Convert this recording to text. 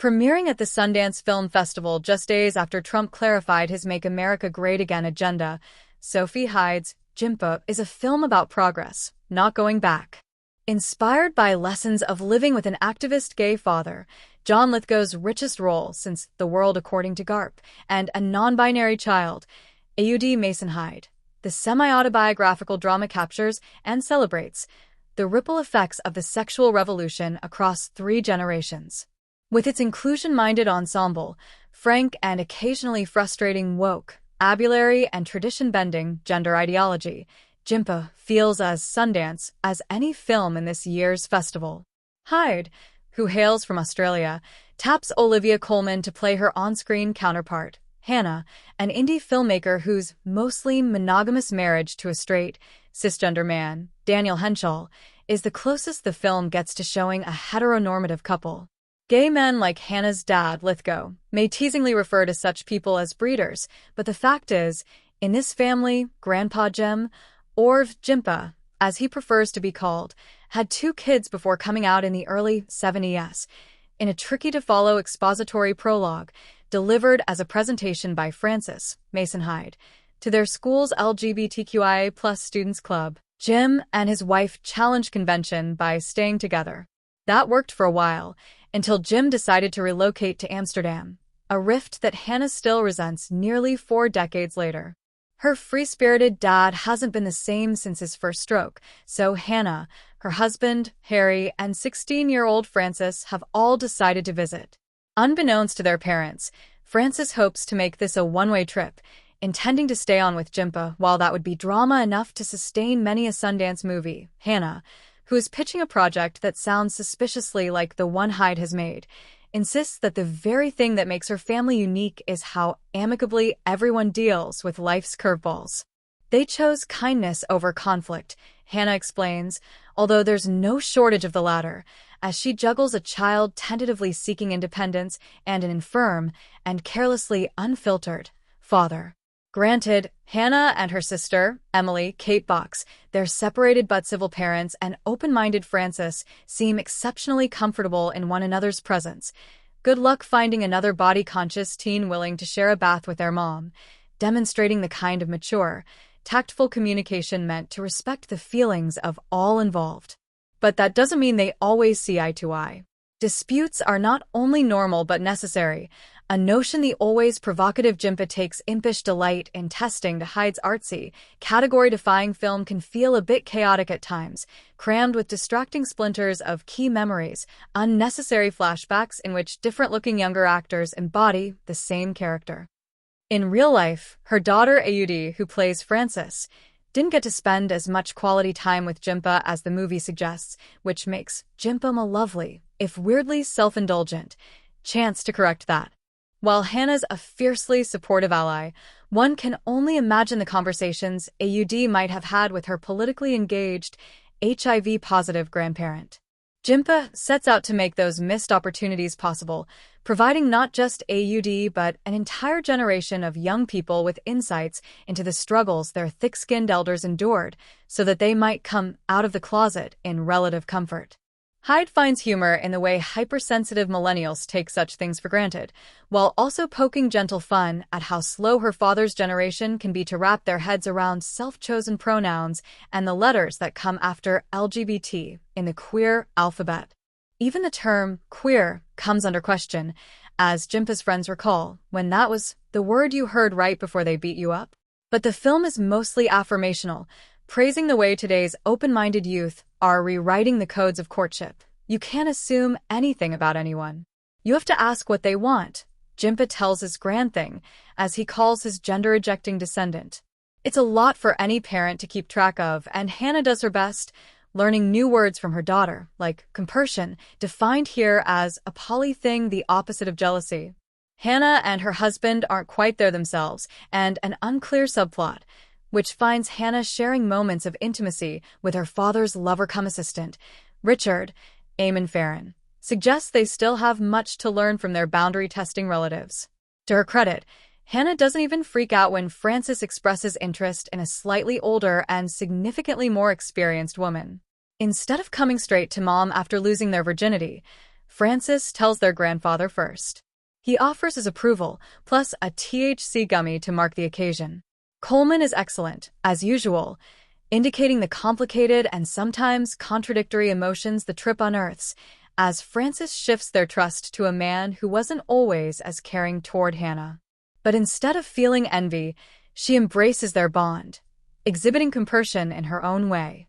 Premiering at the Sundance Film Festival just days after Trump clarified his Make America Great Again agenda, Sophie Hyde's Jimpa is a film about progress, not going back. Inspired by lessons of living with an activist gay father, John Lithgow's richest role since The World According to Garp, and a non-binary child, Aud Mason Hyde, the semi-autobiographical drama captures and celebrates the ripple effects of the sexual revolution across 3 generations. With its inclusion-minded ensemble, frank and occasionally frustrating woke, abulary and tradition-bending gender ideology, Jimpa feels as Sundance as any film in this year's festival. Hyde, who hails from Australia, taps Olivia Colman to play her on-screen counterpart, Hannah, an indie filmmaker whose mostly monogamous marriage to a straight, cisgender man, Daniel Henshall, is the closest the film gets to showing a heteronormative couple. Gay men like Hannah's dad, Lithgow, may teasingly refer to such people as breeders, but the fact is, in this family, Grandpa Jim, or Jimpa, as he prefers to be called, had 2 kids before coming out in the early 70s, in a tricky-to-follow expository prologue, delivered as a presentation by Frances, Mason Hyde, to their school's LGBTQIA+ Students Club. Jim and his wife challenged convention by staying together. That worked for a while, until Jim decided to relocate to Amsterdam, a rift that Hannah still resents nearly 4 decades later. Her free-spirited dad hasn't been the same since his first stroke, so Hannah, her husband, Harry, and 16-year-old Frances have all decided to visit. Unbeknownst to their parents, Frances hopes to make this a one-way trip, intending to stay on with Jimpa while that would be drama enough to sustain many a Sundance movie. Hannah, who is pitching a project that sounds suspiciously like the one Hyde has made, insists that the very thing that makes her family unique is how amicably everyone deals with life's curveballs. They chose kindness over conflict, Hannah explains, although there's no shortage of the latter, as she juggles a child tentatively seeking independence and an infirm and carelessly unfiltered father. Granted, Hannah and her sister, Emily, Kate Box, their separated but civil parents, and open-minded Frances seem exceptionally comfortable in one another's presence. Good luck finding another body-conscious teen willing to share a bath with their mom, demonstrating the kind of mature, tactful communication meant to respect the feelings of all involved. But that doesn't mean they always see eye to eye. Disputes are not only normal but necessary, a notion the always provocative Jimpa takes impish delight in testing to Hyde's artsy, category-defying film can feel a bit chaotic at times, crammed with distracting splinters of key memories, unnecessary flashbacks in which different-looking younger actors embody the same character. In real life, her daughter Aud, who plays Frances, didn't get to spend as much quality time with Jimpa as the movie suggests, which makes Jimpa a lovely, if weirdly self-indulgent, chance to correct that. While Hannah's a fiercely supportive ally, one can only imagine the conversations Aud might have had with her politically engaged, HIV-positive grandparent. Jimpa sets out to make those missed opportunities possible, providing not just Aud but an entire generation of young people with insights into the struggles their thick-skinned elders endured so that they might come out of the closet in relative comfort. Hyde finds humor in the way hypersensitive millennials take such things for granted, while also poking gentle fun at how slow her father's generation can be to wrap their heads around self-chosen pronouns and the letters that come after LGBT in the queer alphabet. Even the term queer comes under question, as Jimpa's friends recall, when that was the word you heard right before they beat you up. But the film is mostly affirmational, praising the way today's open-minded youth are rewriting the codes of courtship. You can't assume anything about anyone. You have to ask what they want, Jimpa tells his grandthing, as he calls his gender-ejecting descendant. It's a lot for any parent to keep track of, and Hannah does her best, learning new words from her daughter, like compersion, defined here as a polything, the opposite of jealousy. Hannah and her husband aren't quite there themselves, and an unclear subplot, which finds Hannah sharing moments of intimacy with her father's lover-cum-assistant, Richard, Eamon Farron, suggests they still have much to learn from their boundary-testing relatives. To her credit, Hannah doesn't even freak out when Frances expresses interest in a slightly older and significantly more experienced woman. Instead of coming straight to mom after losing their virginity, Francis tells their grandfather first. He offers his approval, plus a THC gummy to mark the occasion. Coleman is excellent, as usual, indicating the complicated and sometimes contradictory emotions the trip unearths, as Francis shifts their trust to a man who wasn't always as caring toward Hannah. But instead of feeling envy, she embraces their bond, exhibiting compersion in her own way.